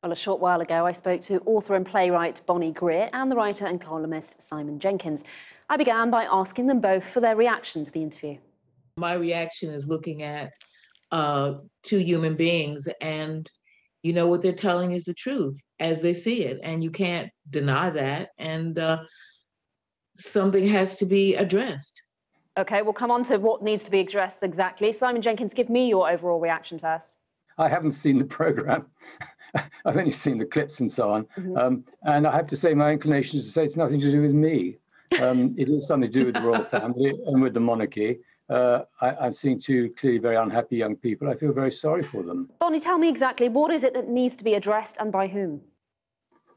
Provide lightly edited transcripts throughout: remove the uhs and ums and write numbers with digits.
Well, a short while ago, I spoke to author and playwright Bonnie Greer and the writer and columnist Simon Jenkins. I began by asking them both for their reaction to the interview. My reaction is looking at two human beings, and what they're telling is the truth as they see it, and you can't deny that. And something has to be addressed. OK, we'll come on to what needs to be addressed exactly. Simon Jenkins, give me your overall reaction first. I haven't seen the programme. I've only seen the clips and so on. And I have to say my inclination is to say it's nothing to do with me. It is something to do with the royal family and with the monarchy. I'm seeing two clearly very unhappy young people. I feel very sorry for them. Bonnie, tell me exactly, what is it that needs to be addressed and by whom?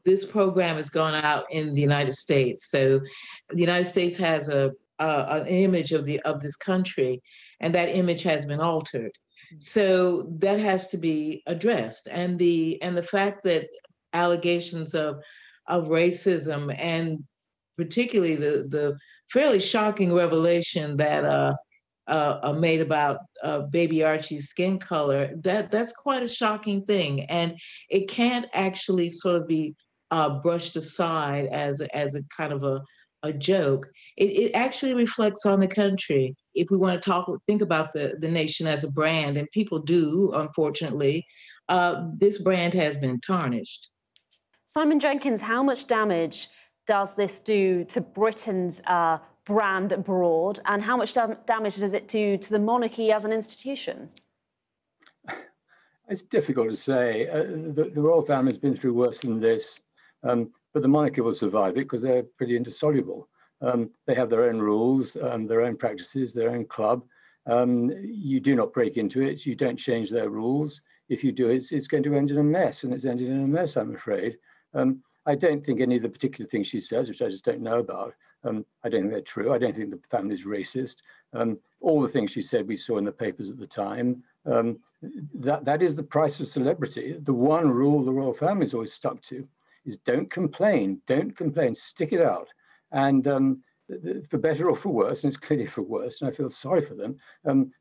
This program has gone out in the United States. So the United States has an image of this country, and that image has been altered. So that has to be addressed. And the fact that allegations of racism, and particularly the fairly shocking revelation that made about baby Archie's skin color, that's quite a shocking thing. And it can't actually sort of be brushed aside as a kind of a joke. It actually reflects on the country. If we want to think about the nation as a brand, and people do, unfortunately, this brand has been tarnished. Simon Jenkins, how much damage does this do to Britain's brand abroad, and how much damage does it do to the monarchy as an institution? It's difficult to say. The royal family has been through worse than this, but the monarchy will survive it because they're pretty indissoluble. They have their own rules, their own practices, their own club. You do not break into it. You don't change their rules. If you do, it's going to end in a mess, and it's ended in a mess, I'm afraid. I don't think any of the particular things she says, which I just don't know about, I don't think they're true. I don't think the family's racist. All the things she said we saw in the papers at the time. That is the price of celebrity. The one rule the royal family's always stuck to is don't complain, stick it out. And for better or for worse, and it's clearly for worse, and I feel sorry for them,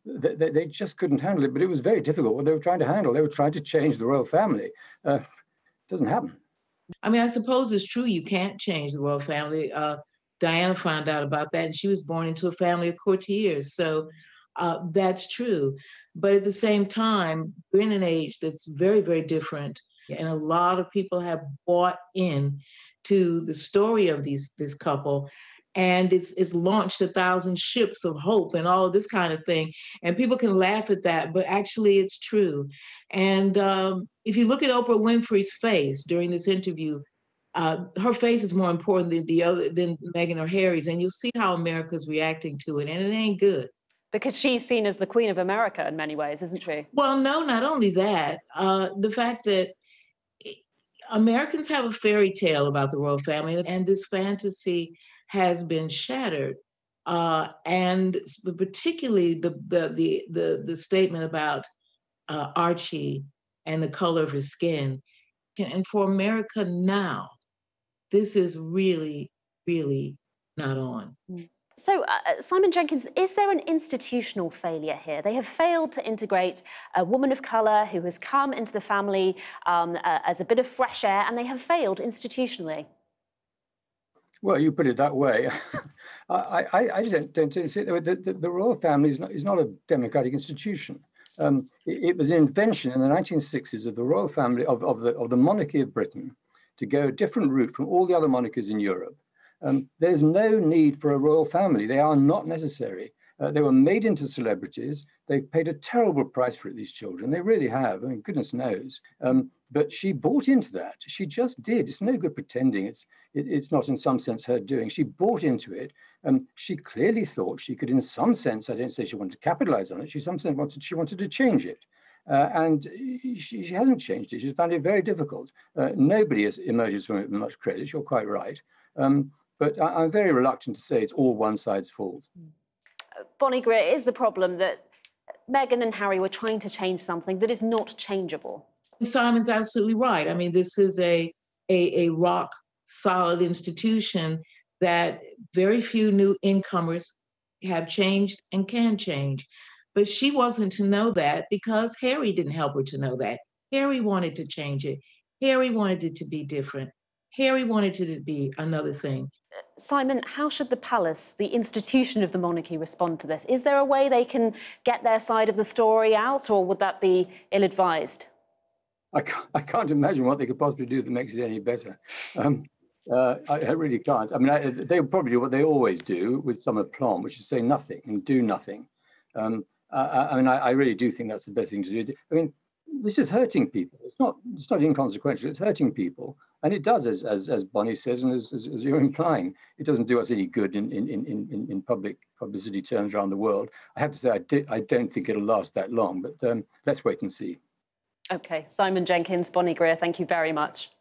they just couldn't handle it. But it was very difficult what they were trying to handle. They were trying to change the royal family. It doesn't happen. I mean, I suppose it's true you can't change the royal family. Diana found out about that, and she was born into a family of courtiers. So that's true. But at the same time, we're in an age that's very, very different. And a lot of people have bought in to the story of this couple. And it's launched 1,000 ships of hope and all of this kind of thing. And people can laugh at that, but actually it's true. And if you look at Oprah Winfrey's face during this interview, her face is more important than Meghan or Harry's, and you'll see how America's reacting to it, and it ain't good. Because she's seen as the Queen of America in many ways, isn't she? Well, no, not only that, the fact that Americans have a fairy tale about the royal family, and this fantasy has been shattered. And particularly the statement about Archie and the color of his skin. And for America now, this is really, really not on. So, Simon Jenkins, is there an institutional failure here? They have failed to integrate a woman of colour who has come into the family as a bit of fresh air, and they have failed institutionally. Well, you put it that way. I don't see it. The royal family is not a democratic institution. It was an invention in the 1960s of the royal family, of the monarchy of Britain, to go a different route from all the other monarchies in Europe. There's no need for a royal family. They are not necessary. They were made into celebrities. They've paid a terrible price for it, these children. They really have. I mean, goodness knows. But she bought into that. She just did. It's no good pretending it's not in some sense her doing. She bought into it. She clearly thought she could, in some sense, I don't say she wanted to capitalize on it. She wanted to change it. And she hasn't changed it. She's found it very difficult. Nobody has emerged from it with much credit. You're quite right. But I'm very reluctant to say it's all one side's fault. Bonnie Greer, is the problem that Meghan and Harry were trying to change something that is not changeable? Simon's absolutely right. I mean, this is a rock solid institution that very few new incomers have changed and can change. But she wasn't to know that because Harry didn't help her to know that. Harry wanted to change it. Harry wanted it to be different. Harry wanted it to be another thing. Simon, how should the palace, the institution of the monarchy, respond to this? Is there a way they can get their side of the story out, or would that be ill-advised? I can't imagine what they could possibly do that makes it any better. I really can't. I mean, they'll probably do what they always do with some aplomb, which is say nothing and do nothing. I mean, I really do think that's the best thing to do. I mean, this is hurting people. It's not inconsequential. It's hurting people, and it does, as Bonnie says, and as you're implying, it doesn't do us any good in public publicity terms around the world. I have to say, I don't think it'll last that long. But let's wait and see. OK, Simon Jenkins, Bonnie Greer, thank you very much.